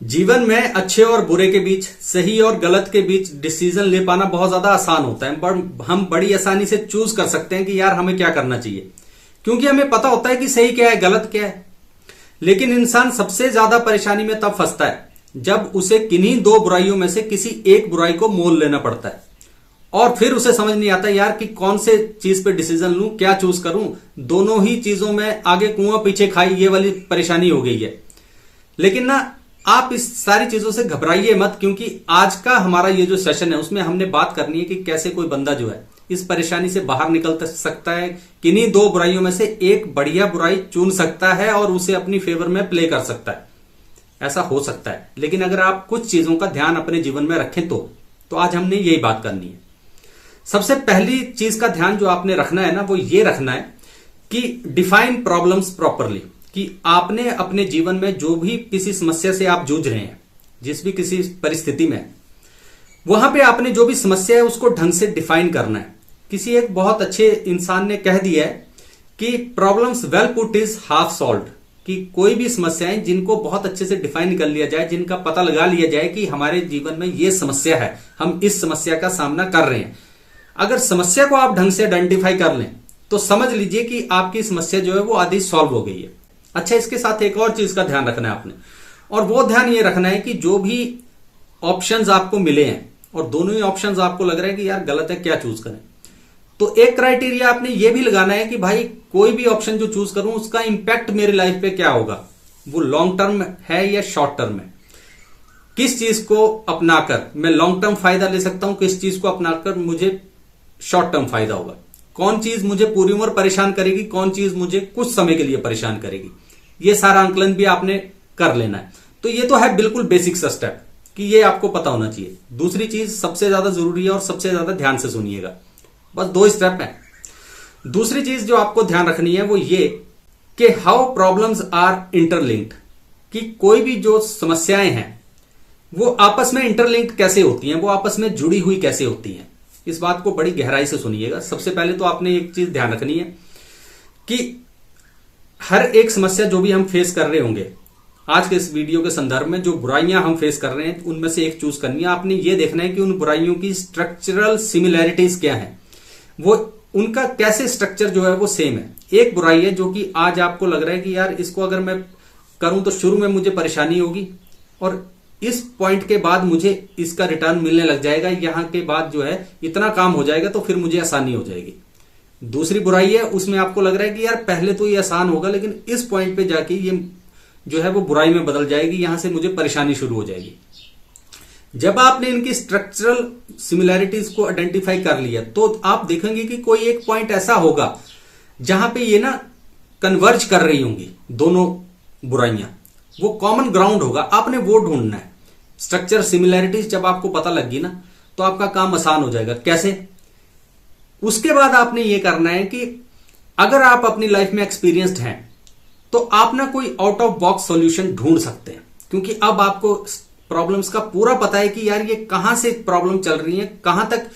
जीवन में अच्छे और बुरे के बीच, सही और गलत के बीच डिसीजन ले पाना बहुत ज्यादा आसान होता है। हम बड़ी आसानी से चूज कर सकते हैं कि यार हमें क्या करना चाहिए, क्योंकि हमें पता होता है कि सही क्या है, गलत क्या है। लेकिन इंसान सबसे ज्यादा परेशानी में तब फंसता है जब उसे किन्हीं दो बुराइयों में से किसी एक बुराई को मोल लेना पड़ता है और फिर उसे समझ नहीं आता यार कि कौन से चीज पे डिसीजन लूं, क्या चूज करूं। दोनों ही चीजों में आगे कुआं पीछे खाई, ये वाली परेशानी हो गई है। लेकिन ना, आप इस सारी चीजों से घबराइए मत, क्योंकि आज का हमारा ये जो सेशन है उसमें हमने बात करनी है कि कैसे कोई बंदा जो है इस परेशानी से बाहर निकल सकता है, किन्हीं दो बुराइयों में से एक बढ़िया बुराई चुन सकता है और उसे अपनी फेवर में प्ले कर सकता है। ऐसा हो सकता है, लेकिन अगर आप कुछ चीजों का ध्यान अपने जीवन में रखें तो आज हमने यही बात करनी है। सबसे पहली चीज का ध्यान जो आपने रखना है ना, वो ये रखना है कि डिफाइन प्रॉब्लम्स प्रॉपरली, कि आपने अपने जीवन में जो भी किसी समस्या से आप जूझ रहे हैं, जिस भी किसी परिस्थिति में, वहां पे आपने जो भी समस्या है उसको ढंग से डिफाइन करना है। किसी एक बहुत अच्छे इंसान ने कह दिया है कि problems well put is half solved, कि कोई भी समस्याएं जिनको बहुत अच्छे से डिफाइन कर लिया जाए, जिनका पता लगा लिया जाए कि हमारे जीवन में ये समस्या है, हम इस समस्या का सामना कर रहे हैं। अगर समस्या को आप ढंग से आइडेंटिफाई कर लें तो समझ लीजिए कि आपकी समस्या जो है वो आधी सॉल्व हो गई है। अच्छा, इसके साथ एक और चीज का ध्यान रखना है आपने, और वो ध्यान ये रखना है कि जो भी ऑप्शंस आपको मिले हैं और दोनों ही ऑप्शंस आपको लग रहा है कि यार गलत है, क्या चूज करें, तो एक क्राइटेरिया आपने ये भी लगाना है कि भाई कोई भी ऑप्शन जो चूज करूं उसका इंपैक्ट मेरी लाइफ पे क्या होगा, वो लॉन्ग टर्म है या शॉर्ट टर्म है। किस चीज को अपनाकर मैं लॉन्ग टर्म फायदा ले सकता हूं, किस चीज को अपनाकर मुझे शॉर्ट टर्म फायदा होगा, कौन चीज मुझे पूरी उम्र परेशान करेगी, कौन चीज मुझे कुछ समय के लिए परेशान करेगी। ये सारा आंकलन भी आपने कर लेना है। तो ये तो है बिल्कुल बेसिक सा स्टेप कि ये आपको पता होना चाहिए। दूसरी चीज सबसे ज्यादा जरूरी है और सबसे ज्यादा ध्यान से सुनिएगा, बस 2 स्टेप है। दूसरी चीज जो आपको ध्यान रखनी है वो ये कि हाउ प्रॉब्लम्स आर इंटरलिंक्ड, कि कोई भी जो समस्याएं हैं वो आपस में इंटरलिंक्ड कैसे होती हैं, वो आपस में जुड़ी हुई कैसे होती हैं। इस बात को बड़ी गहराई से सुनिएगा। सबसे पहले तो आपने एक चीज ध्यान रखनी है कि हर एक समस्या जो भी हम फेस कर रहे होंगे आज के इस वीडियो के संदर्भ में, जो बुराइयां हम फेस कर रहे हैं उनमें से एक चूज करनी है। आपने ये देखना है कि उन बुराइयों की स्ट्रक्चरल सिमिलैरिटीज क्या है, वो उनका कैसे स्ट्रक्चर जो है वो सेम है। एक बुराई है जो कि आज आपको लग रहा है कि यार इसको अगर मैं करूं तो शुरू में मुझे परेशानी होगी और इस पॉइंट के बाद मुझे इसका रिटर्न मिलने लग जाएगा, यहां के बाद जो है इतना काम हो जाएगा तो फिर मुझे आसानी हो जाएगी। दूसरी बुराई है, उसमें आपको लग रहा है कि यार पहले तो ये आसान होगा लेकिन इस पॉइंट पे जाके ये जो है वो बुराई में बदल जाएगी, यहां से मुझे परेशानी शुरू हो जाएगी। जब आपने इनकी स्ट्रक्चरल सिमिलैरिटीज को आइडेंटिफाई कर लिया तो आप देखेंगे कि कोई एक पॉइंट ऐसा होगा जहां पे ये ना कन्वर्ज कर रही होंगी दोनों बुराइयां, वो कॉमन ग्राउंड होगा। आपने वो ढूंढना है। स्ट्रक्चर सिमिलैरिटीज जब आपको पता लगी ना तो आपका काम आसान हो जाएगा। कैसे? उसके बाद आपने ये करना है कि अगर आप अपनी लाइफ में एक्सपीरियंस्ड हैं तो आप ना कोई आउट ऑफ बॉक्स सॉल्यूशन ढूंढ सकते हैं, क्योंकि अब आपको प्रॉब्लम्स का पूरा पता है कि यार ये कहां से प्रॉब्लम चल रही है, कहां तक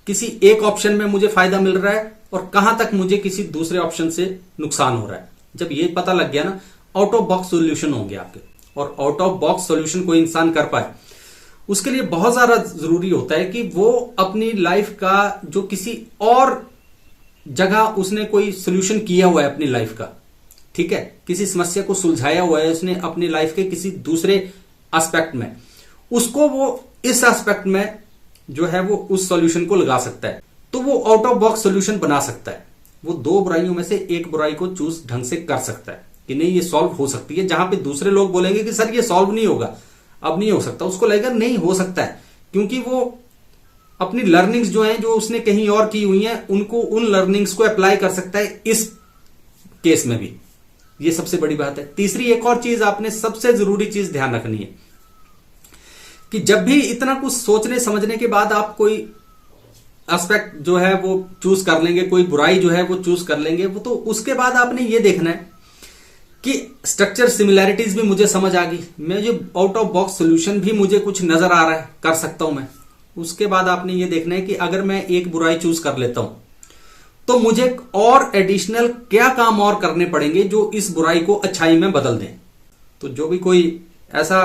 किसी एक ऑप्शन में मुझे फायदा मिल रहा है और कहां तक मुझे किसी दूसरे ऑप्शन से नुकसान हो रहा है। जब ये पता लग गया ना, आउट ऑफ बॉक्स सॉल्यूशन होंगे आपके। और आउट ऑफ बॉक्स सॉल्यूशन कोई इंसान कर पाए उसके लिए बहुत ज्यादा जरूरी होता है कि वो अपनी लाइफ का जो किसी और जगह उसने कोई सॉल्यूशन किया हुआ है अपनी लाइफ का, ठीक है, किसी समस्या को सुलझाया हुआ है उसने अपनी लाइफ के किसी दूसरे एस्पेक्ट में, उसको वो इस एस्पेक्ट में जो है वो उस सॉल्यूशन को लगा सकता है, तो वो आउट ऑफ बॉक्स सॉल्यूशन बना सकता है। वो 2 बुराइयों में से एक बुराई को चूज ढंग से कर सकता है कि नहीं ये सॉल्व हो सकती है। जहां पे दूसरे लोग बोलेंगे कि सर ये सॉल्व नहीं होगा, अब नहीं हो सकता, उसको लगेगा नहीं हो सकता है, क्योंकि वो अपनी लर्निंग्स जो हैं जो उसने कहीं और की हुई हैं उनको उन लर्निंग्स को अप्लाई कर सकता है इस केस में भी। ये सबसे बड़ी बात है। तीसरी एक और चीज आपने सबसे जरूरी चीज ध्यान रखनी है कि जब भी इतना कुछ सोचने समझने के बाद आप कोई एस्पेक्ट जो है वो चूज कर लेंगे, कोई बुराई जो है वो चूज कर लेंगे, वो तो उसके बाद आपने ये देखना है कि स्ट्रक्चर सिमिलैरिटीज भी मुझे समझ आ गई, मैं जो आउट ऑफ बॉक्स सॉल्यूशन भी मुझे कुछ नजर आ रहा है, कर सकता हूं मैं। उसके बाद आपने ये देखना है कि अगर मैं एक बुराई चूज कर लेता हूं तो मुझे और एडिशनल क्या काम और करने पड़ेंगे जो इस बुराई को अच्छाई में बदल दें। तो जो भी कोई ऐसा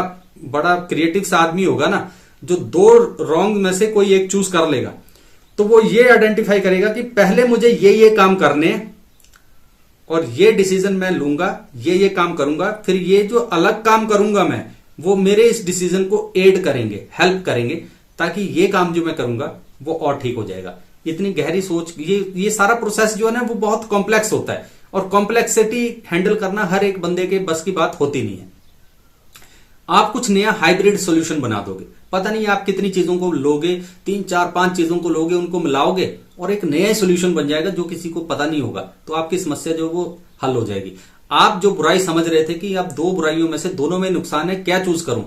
बड़ा क्रिएटिव सा आदमी होगा ना, जो दो रॉन्ग में से कोई एक चूज कर लेगा, तो वो ये आइडेंटिफाई करेगा कि पहले मुझे ये काम करने हैं और ये डिसीजन मैं लूंगा, ये काम करूंगा, फिर ये जो अलग काम करूंगा मैं, वो मेरे इस डिसीजन को एड करेंगे, हेल्प करेंगे, ताकि ये काम जो मैं करूंगा वो और ठीक हो जाएगा। इतनी गहरी सोच, ये सारा प्रोसेस जो है ना वो बहुत कॉम्प्लेक्स होता है, और कॉम्प्लेक्सिटी हैंडल करना हर एक बंदे के बस की बात होती नहीं है। आप कुछ नया हाइब्रिड सॉल्यूशन बना दोगे, पता नहीं आप कितनी चीजों को लोगे, 3 4 5 चीजों को लोगे, उनको मिलाओगे और एक नया सॉल्यूशन बन जाएगा जो किसी को पता नहीं होगा, तो आपकी समस्या जो वो हल हो जाएगी। आप जो बुराई समझ रहे थे कि आप दो बुराइयों में से दोनों में नुकसान है, क्या चूज करूं,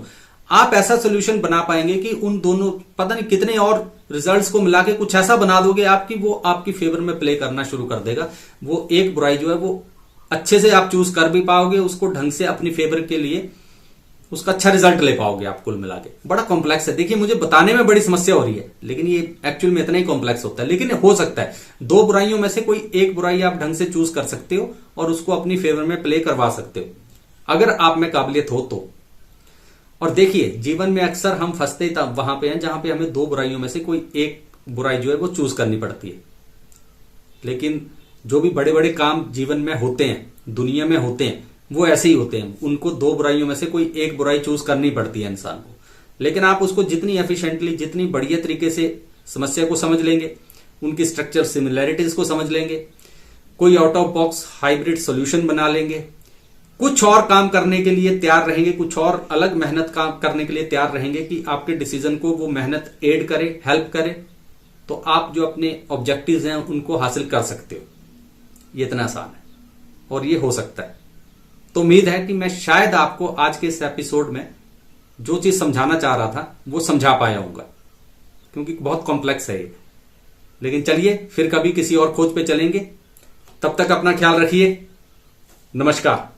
आप ऐसा सॉल्यूशन बना पाएंगे कि उन दोनों पता नहीं कितने और रिजल्ट्स को मिला के कुछ ऐसा बना दोगे आपकी, वो आपकी फेवर में प्ले करना शुरू कर देगा। वो एक बुराई जो है वो अच्छे से आप चूज कर भी पाओगे, उसको ढंग से अपनी फेवर के लिए उसका अच्छा रिजल्ट ले पाओगे आप कुल मिला के। बड़ा कॉम्प्लेक्स है, देखिए मुझे बताने में बड़ी समस्या हो रही है, लेकिन ये एक्चुअल में इतना ही कॉम्प्लेक्स होता है। लेकिन हो सकता है दो बुराइयों में से कोई एक बुराई आप ढंग से चूज कर सकते हो और उसको अपनी फेवर में प्ले करवा सकते हो, अगर आप में काबिलियत हो तो। और देखिए जीवन में अक्सर हम फंसते ही वहां पे हैं जहां पे हमें दो बुराइयों में से कोई एक बुराई जो है वो चूज करनी पड़ती है। लेकिन जो भी बड़े बड़े काम जीवन में होते हैं, दुनिया में होते हैं, वो ऐसे ही होते हैं, उनको दो बुराइयों में से कोई एक बुराई चूज करनी पड़ती है इंसान को। लेकिन आप उसको जितनी एफिशिएंटली, जितनी बढ़िया तरीके से समस्या को समझ लेंगे, उनकी स्ट्रक्चर सिमिलैरिटीज को समझ लेंगे, कोई out of box hybrid solution बना लेंगे, कुछ और काम करने के लिए तैयार रहेंगे, कुछ और अलग मेहनत काम करने के लिए तैयार रहेंगे कि आपके डिसीजन को वो मेहनत एड करे, हेल्प करे, तो आप जो अपने ऑब्जेक्टिव्स हैं उनको हासिल कर सकते हो। ये इतना आसान है और ये हो सकता है। तो उम्मीद है कि मैं शायद आपको आज के इस एपिसोड में जो चीज समझाना चाह रहा था वो समझा पाया होगा, क्योंकि बहुत कॉम्प्लेक्स है ये। लेकिन चलिए फिर कभी किसी और खोज पे चलेंगे, तब तक अपना ख्याल रखिए। नमस्कार।